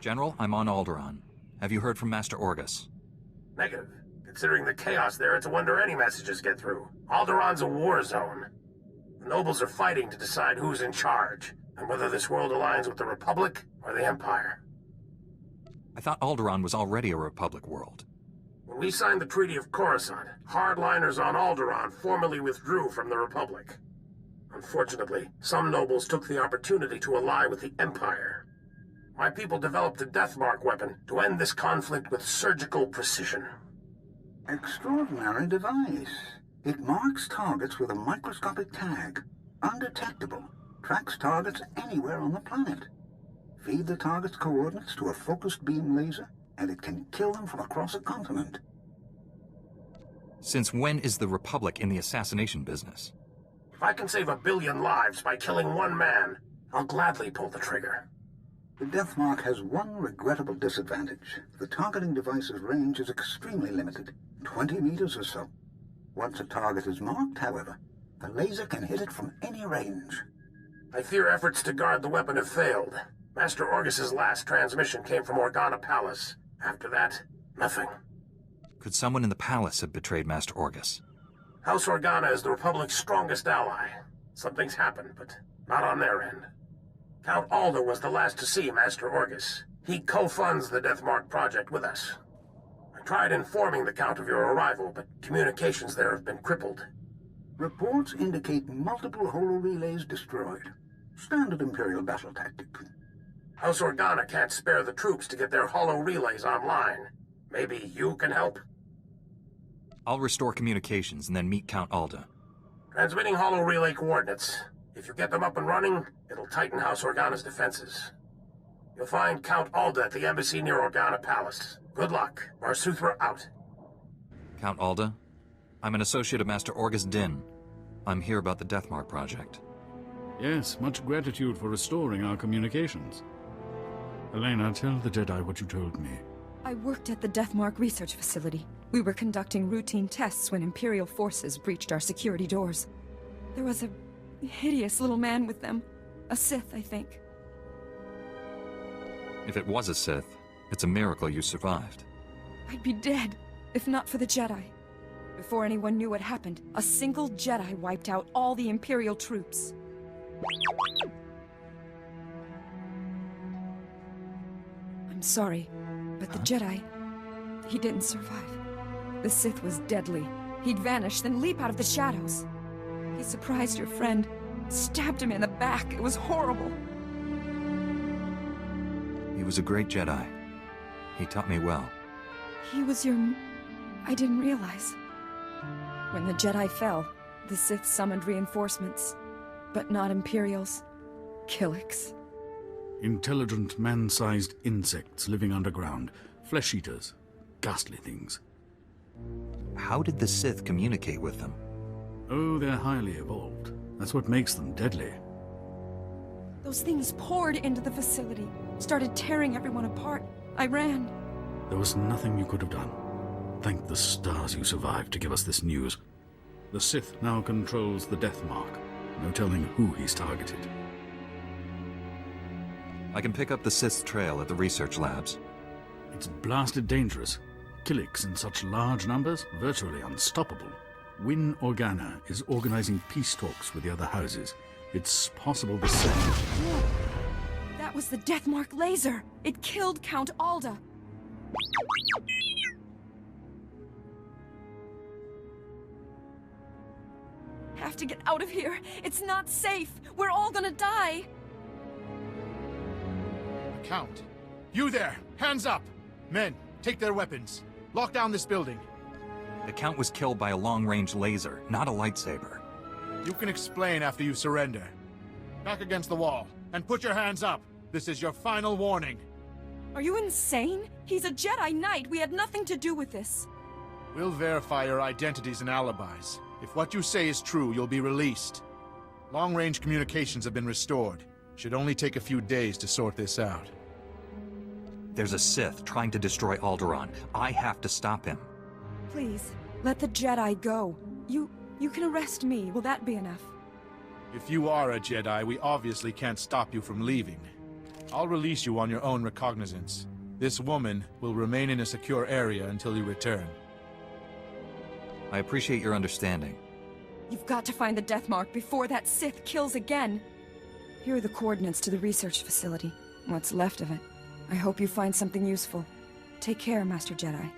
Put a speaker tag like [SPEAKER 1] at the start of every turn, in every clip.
[SPEAKER 1] General, I'm on Alderaan. Have you heard from Master Orgus?
[SPEAKER 2] Negative. Considering the chaos there, it's a wonder any messages get through. Alderaan's a war zone. The nobles are fighting to decide who's in charge, and whether this world aligns with the Republic or the Empire.
[SPEAKER 1] I thought Alderaan was already a Republic world.
[SPEAKER 2] When we signed the Treaty of Coruscant, hardliners on Alderaan formally withdrew from the Republic. Unfortunately, some nobles took the opportunity to ally with the Empire. My people developed a Deathmark weapon to end this conflict with surgical precision.
[SPEAKER 3] Extraordinary device. It marks targets with a microscopic tag. Undetectable. Tracks targets anywhere on the planet. Feed the target's coordinates to a focused beam laser, and it can kill them from across a continent.
[SPEAKER 1] Since when is the Republic in the assassination business?
[SPEAKER 2] If I can save 1 billion lives by killing one man, I'll gladly pull the trigger.
[SPEAKER 3] The Deathmark has one regrettable disadvantage. The targeting device's range is extremely limited, 20 meters or so. Once a target is marked, however, the laser can hit it from any range.
[SPEAKER 2] I fear efforts to guard the weapon have failed. Master Orgus's last transmission came from Organa Palace. After that, nothing.
[SPEAKER 1] Could someone in the palace have betrayed Master Orgus?
[SPEAKER 2] House Organa is the Republic's strongest ally. Something's happened, but not on their end. Count Alder was the last to see Master Orgus. He co-funds the Deathmark project with us. I tried informing the Count of your arrival, but communications there have been crippled.
[SPEAKER 3] Reports indicate multiple holo-relays destroyed. Standard Imperial battle tactic.
[SPEAKER 2] House Organa can't spare the troops to get their holo-relays online. Maybe you can help?
[SPEAKER 1] I'll restore communications and then meet Count Alda.
[SPEAKER 2] Transmitting holo-relay coordinates. If you get them up and running, it'll tighten House Organa's defenses. You'll find Count Alda at the embassy near Organa Palace. Good luck. SWTOR out.
[SPEAKER 1] Count Alda, I'm an associate of Master Orgus Din. I'm here about the Deathmark project.
[SPEAKER 4] Yes, much gratitude for restoring our communications. Elena, tell the Jedi what you told me.
[SPEAKER 5] I worked at the Deathmark research facility. We were conducting routine tests when Imperial forces breached our security doors. There was a hideous little man with them. A Sith, I think.
[SPEAKER 1] If it was a Sith, it's a miracle you survived.
[SPEAKER 5] I'd be dead, if not for the Jedi. Before anyone knew what happened, a single Jedi wiped out all the Imperial troops. I'm sorry, but the Jedi, he didn't survive. The Sith was deadly. He'd vanish, then leap out of the shadows. He surprised your friend, stabbed him in the back. It was horrible.
[SPEAKER 1] He was a great Jedi. He taught me well.
[SPEAKER 5] He was your... I didn't realize. When the Jedi fell, the Sith summoned reinforcements. But not Imperials. Killiks.
[SPEAKER 4] Intelligent, man-sized insects living underground. Flesh-eaters. Ghastly things.
[SPEAKER 1] How did the Sith communicate with them?
[SPEAKER 4] Oh, they're highly evolved. That's what makes them deadly.
[SPEAKER 5] Those things poured into the facility, started tearing everyone apart. I ran.
[SPEAKER 4] There was nothing you could have done. Thank the stars you survived to give us this news. The Sith now controls the Deathmark. No telling who he's targeted.
[SPEAKER 1] I can pick up the Sith's trail at the research labs.
[SPEAKER 4] It's blasted dangerous. Killiks in such large numbers, virtually unstoppable. Win Organa is organizing peace talks with the other houses. It's possible the Sith...
[SPEAKER 5] That was the Deathmark laser! It killed Count Alda! Have to get out of here! It's not safe! We're all gonna die!
[SPEAKER 6] Count! You there! Hands up! Men, take their weapons. Lock down this building.
[SPEAKER 1] The Count was killed by a long-range laser, not a lightsaber.
[SPEAKER 6] You can explain after you surrender. Back against the wall, and put your hands up. This is your final warning.
[SPEAKER 5] Are you insane? He's a Jedi Knight. We had nothing to do with this.
[SPEAKER 6] We'll verify your identities and alibis. If what you say is true, you'll be released. Long-range communications have been restored. Should only take a few days to sort this out.
[SPEAKER 1] There's a Sith trying to destroy Alderaan. I have to stop him.
[SPEAKER 5] Please, let the Jedi go. You can arrest me. Will that be enough?
[SPEAKER 6] If you are a Jedi, we obviously can't stop you from leaving. I'll release you on your own recognizance. This woman will remain in a secure area until you return.
[SPEAKER 1] I appreciate your understanding.
[SPEAKER 5] You've got to find the death mark before that Sith kills again. Here are the coordinates to the research facility. What's left of it. I hope you find something useful. Take care, Master Jedi.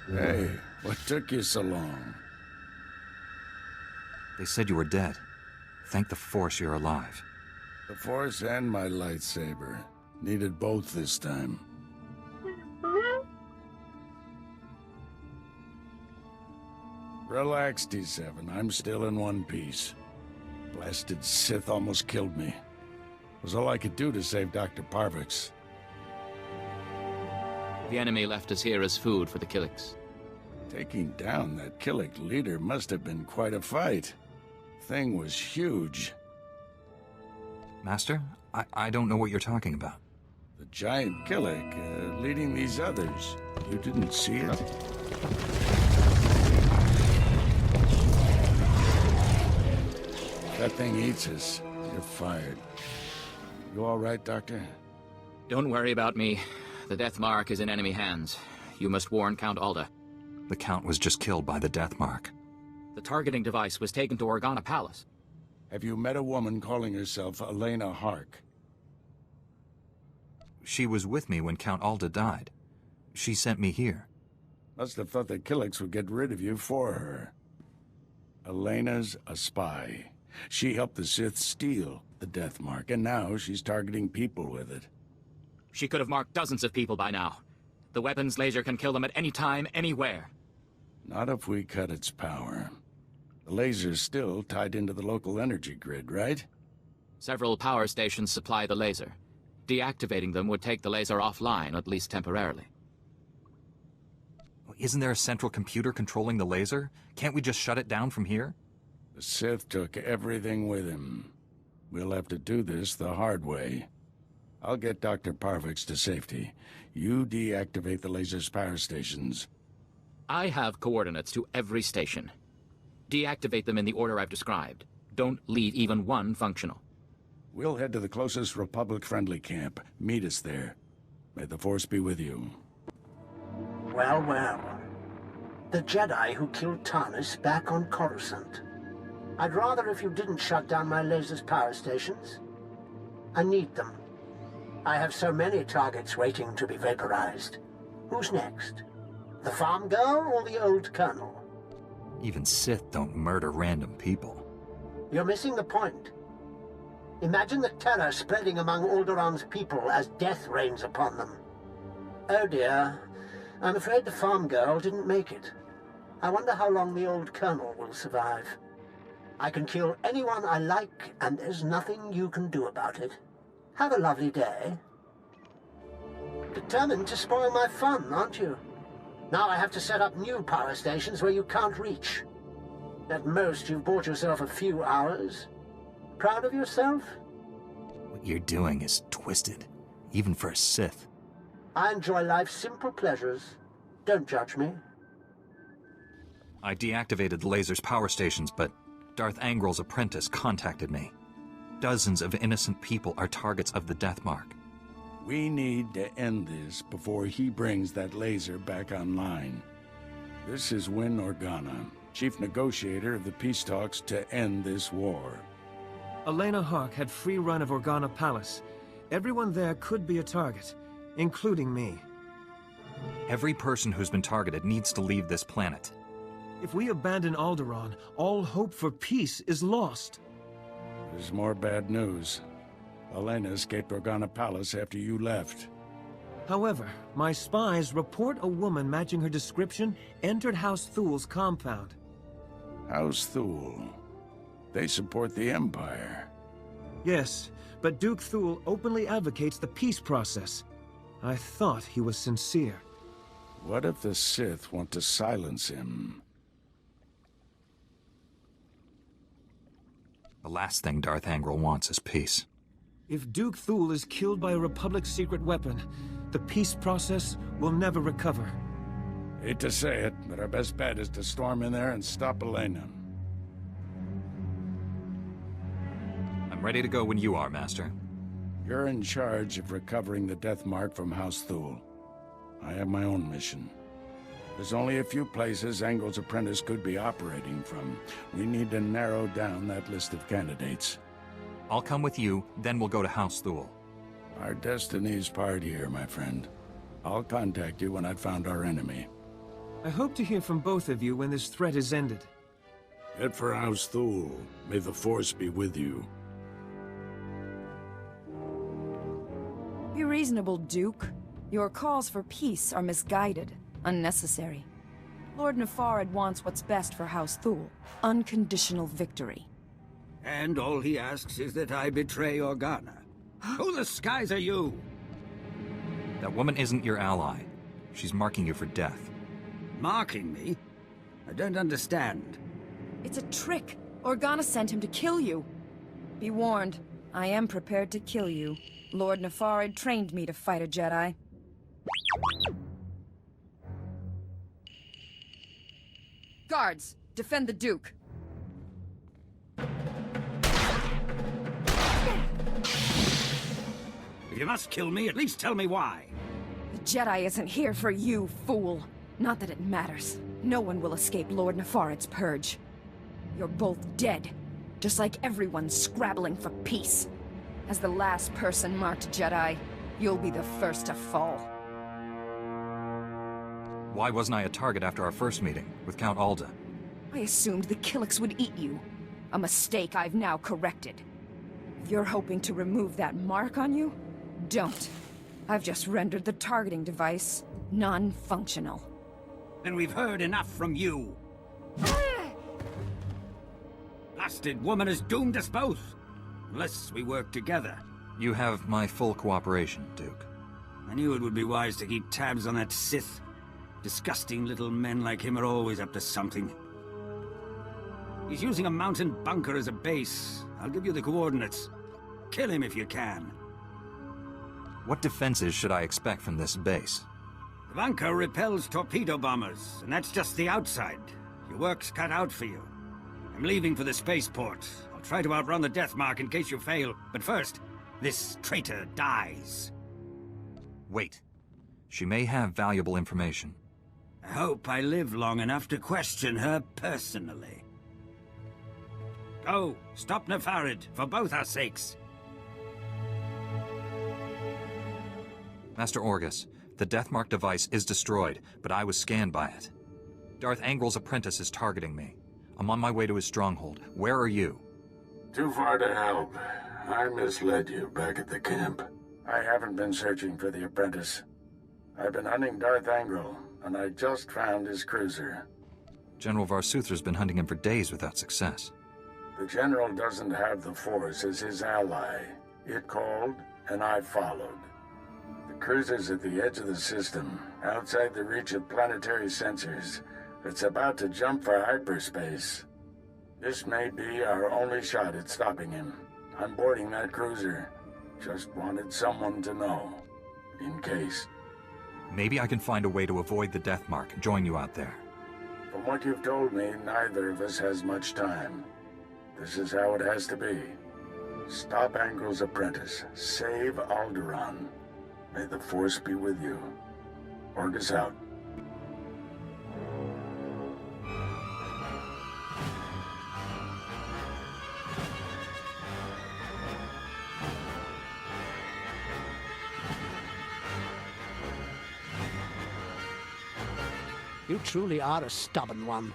[SPEAKER 7] Hey, what took you so long?
[SPEAKER 1] They said you were dead. Thank the Force you're alive.
[SPEAKER 7] The Force and my lightsaber. Needed both this time. Relax, D7. I'm still in one piece. Blasted Sith almost killed me. It was all I could do to save Dr. Parvix.
[SPEAKER 8] The enemy left us here as food for the Killiks.
[SPEAKER 7] Taking down that Killik leader must have been quite a fight. Thing was huge.
[SPEAKER 1] Master, I don't know what you're talking about.
[SPEAKER 7] The giant Killik, leading these others. You didn't see it? If that thing eats us, you're fired. You all right, Doctor?
[SPEAKER 8] Don't worry about me. The Death Mark is in enemy hands. You must warn Count Alda.
[SPEAKER 1] The Count was just killed by the Death Mark.
[SPEAKER 8] The targeting device was taken to Organa Palace.
[SPEAKER 7] Have you met a woman calling herself Elena Hark?
[SPEAKER 1] She was with me when Count Alda died. She sent me here.
[SPEAKER 7] Must have thought the Killiks would get rid of you for her. Elena's a spy. She helped the Sith steal the Death Mark, and now she's targeting people with it.
[SPEAKER 8] She could have marked dozens of people by now. The weapon's laser can kill them at any time, anywhere.
[SPEAKER 7] Not if we cut its power. The laser's still tied into the local energy grid, right?
[SPEAKER 8] Several power stations supply the laser. Deactivating them would take the laser offline, at least temporarily.
[SPEAKER 1] Isn't there a central computer controlling the laser? Can't we just shut it down from here?
[SPEAKER 7] The Sith took everything with him. We'll have to do this the hard way. I'll get Dr. Parvix to safety. You deactivate the laser's power stations.
[SPEAKER 8] I have coordinates to every station. Deactivate them in the order I've described. Don't leave even one functional.
[SPEAKER 7] We'll head to the closest Republic-friendly camp. Meet us there. May the Force be with you.
[SPEAKER 2] Well, well. The Jedi who killed Tarnis back on Coruscant. I'd rather if you didn't shut down my laser's power stations. I need them. I have so many targets waiting to be vaporized. Who's next? The farm girl or the old colonel?
[SPEAKER 1] Even Sith don't murder random people.
[SPEAKER 2] You're missing the point. Imagine the terror spreading among Alderaan's people as death rains upon them. Oh dear. I'm afraid the farm girl didn't make it. I wonder how long the old colonel will survive. I can kill anyone I like, and there's nothing you can do about it. Have a lovely day. Determined to spoil my fun, aren't you? Now I have to set up new power stations where you can't reach. At most, you've bought yourself a few hours. Proud of yourself?
[SPEAKER 1] What you're doing is twisted, even for a Sith.
[SPEAKER 2] I enjoy life's simple pleasures. Don't judge me.
[SPEAKER 1] I deactivated the laser's power stations, but Darth Angrel's apprentice contacted me. Dozens of innocent people are targets of the Death Mark.
[SPEAKER 7] We need to end this before he brings that laser back online. This is Win Organa, chief negotiator of the peace talks to end this war.
[SPEAKER 9] Elena Hark had free run of Organa Palace. Everyone there could be a target, including me.
[SPEAKER 1] Every person who's been targeted needs to leave this planet.
[SPEAKER 9] If we abandon Alderaan, all hope for peace is lost.
[SPEAKER 7] There's more bad news. Elena escaped Organa Palace after you left.
[SPEAKER 9] However, my spies report a woman matching her description entered House Thul's compound.
[SPEAKER 7] House Thul. They support the Empire.
[SPEAKER 9] Yes, but Duke Thul openly advocates the peace process. I thought he was sincere.
[SPEAKER 7] What if the Sith want to silence him?
[SPEAKER 1] The last thing Darth Angrel wants is peace.
[SPEAKER 9] If Duke Thule is killed by a Republic secret weapon, the peace process will never recover.
[SPEAKER 7] Hate to say it, but our best bet is to storm in there and stop Elena.
[SPEAKER 1] I'm ready to go when you are, Master.
[SPEAKER 7] You're in charge of recovering the Death Mark from House Thule. I have my own mission. There's only a few places Angle's apprentice could be operating from. We need to narrow down that list of candidates.
[SPEAKER 1] I'll come with you, then we'll go to House Thule.
[SPEAKER 7] Our destinies part here, my friend. I'll contact you when I've found our enemy.
[SPEAKER 9] I hope to hear from both of you when this threat is ended.
[SPEAKER 7] Head for House Thule. May the Force be with you.
[SPEAKER 5] Be reasonable, Duke. Your calls for peace are misguided, unnecessary. Lord Nefarid wants what's best for House Thule. Unconditional victory.
[SPEAKER 10] And all he asks is that I betray Organa. Who the skies are you?
[SPEAKER 1] That woman isn't your ally. She's marking you for death.
[SPEAKER 10] Marking me? I don't understand.
[SPEAKER 5] It's a trick. Organa sent him to kill you. Be warned, I am prepared to kill you. Lord Nefarid trained me to fight a Jedi. Guards, defend the Duke.
[SPEAKER 10] If you must kill me, at least tell me why.
[SPEAKER 5] The Jedi isn't here for you, fool. Not that it matters. No one will escape Lord Nefarid's purge. You're both dead, just like everyone scrabbling for peace. As the last person marked Jedi, you'll be the first to fall.
[SPEAKER 1] Why wasn't I a target after our first meeting with Count Alda?
[SPEAKER 5] I assumed the Killiks would eat you. A mistake I've now corrected. If you're hoping to remove that mark on you, don't. I've just rendered the targeting device non-functional.
[SPEAKER 10] Then we've heard enough from you. Blasted woman has doomed us both. Unless we work together.
[SPEAKER 1] You have my full cooperation, Duke.
[SPEAKER 10] I knew it would be wise to keep tabs on that Sith. Disgusting little men like him are always up to something. He's using a mountain bunker as a base. I'll give you the coordinates. Kill him if you can.
[SPEAKER 1] What defenses should I expect from this base?
[SPEAKER 10] The bunker repels torpedo bombers, and that's just the outside. Your work's cut out for you. I'm leaving for the spaceport. I'll try to outrun the Death Mark in case you fail. But first, this traitor dies.
[SPEAKER 1] Wait. She may have valuable information.
[SPEAKER 10] I hope I live long enough to question her personally. Go, stop Nefarid, for both our sakes.
[SPEAKER 1] Master Orgus, the Deathmark device is destroyed, but I was scanned by it. Darth Angrel's apprentice is targeting me. I'm on my way to his stronghold. Where are you?
[SPEAKER 7] Too far to help. I misled you back at the camp. I haven't been searching for the apprentice. I've been hunting Darth Angrel, and I just found his cruiser.
[SPEAKER 1] General Varsuther's been hunting him for days without success.
[SPEAKER 7] The General doesn't have the Force as his ally. It called, and I followed. The cruiser's at the edge of the system, outside the reach of planetary sensors. It's about to jump for hyperspace. This may be our only shot at stopping him. I'm boarding that cruiser. Just wanted someone to know. In case.
[SPEAKER 1] Maybe I can find a way to avoid the Deathmark and join you out there.
[SPEAKER 7] From what you've told me, neither of us has much time. This is how it has to be. Stop Angrel's apprentice. Save Alderaan. May the Force be with you. Orgus out.
[SPEAKER 11] You truly are a stubborn one.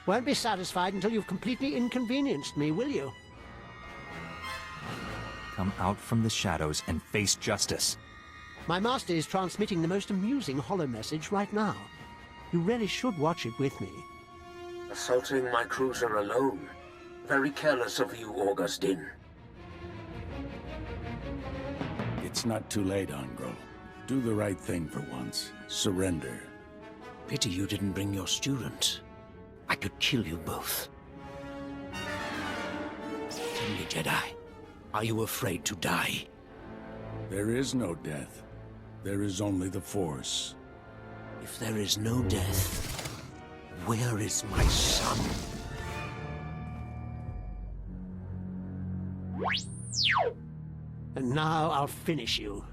[SPEAKER 11] Won't be satisfied until you've completely inconvenienced me, will you?
[SPEAKER 1] Come out from the shadows and face justice.
[SPEAKER 11] My master is transmitting the most amusing holo message right now. You really should watch it with me.
[SPEAKER 2] Assaulting my cruiser alone. Very careless of you, Augustine.
[SPEAKER 7] It's not too late, Angrel. Do the right thing for once. Surrender.
[SPEAKER 12] Pity you didn't bring your student. I could kill you both. Tell me, Jedi, Are you afraid to die?
[SPEAKER 7] There is no death. There is only the Force.
[SPEAKER 12] If there is no death, where is my son?
[SPEAKER 11] And now I'll finish you.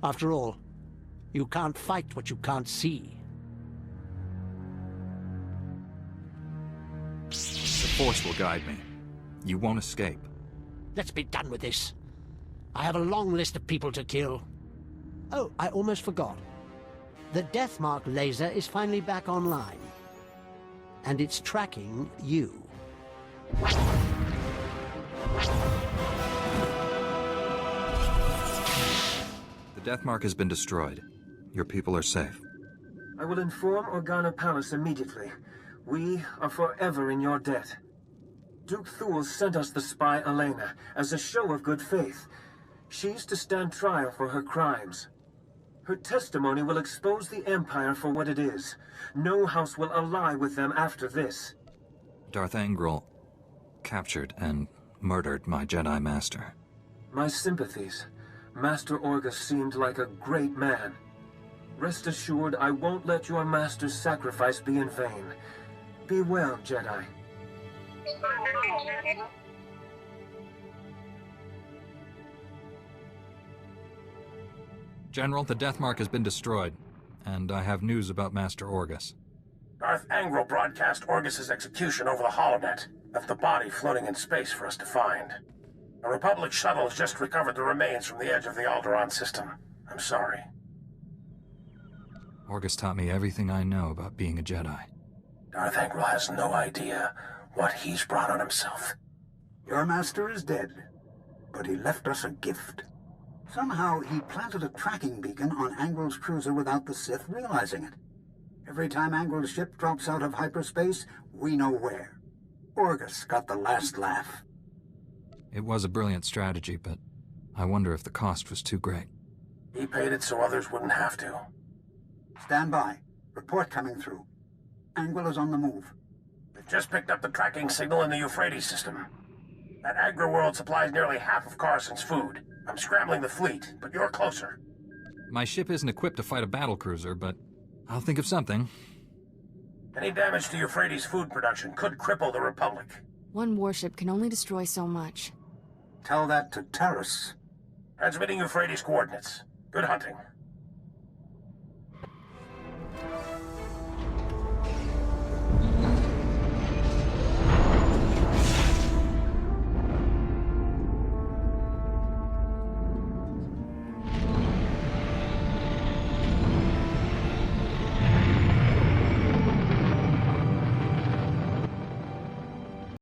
[SPEAKER 11] After all, you can't fight what you can't see.
[SPEAKER 1] The Force will guide me. You won't escape.
[SPEAKER 11] Let's be done with this. I have a long list of people to kill. Oh, I almost forgot. The Deathmark laser is finally back online. And it's tracking you.
[SPEAKER 1] The Deathmark has been destroyed. Your people are safe.
[SPEAKER 9] I will inform Organa Palace immediately. We are forever in your debt. Duke Thule sent us the spy Elena as a show of good faith. She's to stand trial for her crimes. Her testimony will expose the Empire for what it is. No house will ally with them after this.
[SPEAKER 1] Darth Angral captured and murdered my Jedi Master.
[SPEAKER 9] My sympathies. Master Orgus seemed like a great man. Rest assured, I won't let your master's sacrifice be in vain. Be well, Jedi.
[SPEAKER 1] General, the Deathmark has been destroyed, and I have news about Master Orgus.
[SPEAKER 2] Darth Angral broadcast Orgus's execution over the holonet, left the body floating in space for us to find. A Republic shuttle has just recovered the remains from the edge of the Alderaan system. I'm sorry.
[SPEAKER 1] Orgus taught me everything I know about being a Jedi.
[SPEAKER 2] Darth Angral has no idea what he's brought on himself.
[SPEAKER 3] Your master is dead, but he left us a gift. Somehow he planted a tracking beacon on Angral's cruiser without the Sith realizing it. Every time Angral's ship drops out of hyperspace, we know where. Orgus got the last laugh.
[SPEAKER 1] It was a brilliant strategy, but I wonder if the cost was too great.
[SPEAKER 2] He paid it so others wouldn't have to.
[SPEAKER 3] Stand by. Report coming through. Angral is on the move.
[SPEAKER 2] They've just picked up the tracking signal in the Euphrates system. That agri-world supplies nearly half of Carson's food. I'm scrambling the fleet, but you're closer.
[SPEAKER 1] My ship isn't equipped to fight a battlecruiser, but I'll think of something.
[SPEAKER 2] Any damage to Euphrates' food production could cripple the Republic.
[SPEAKER 13] One warship can only destroy so much.
[SPEAKER 3] Tell that to Terrace.
[SPEAKER 2] Transmitting Euphrates coordinates. Good hunting.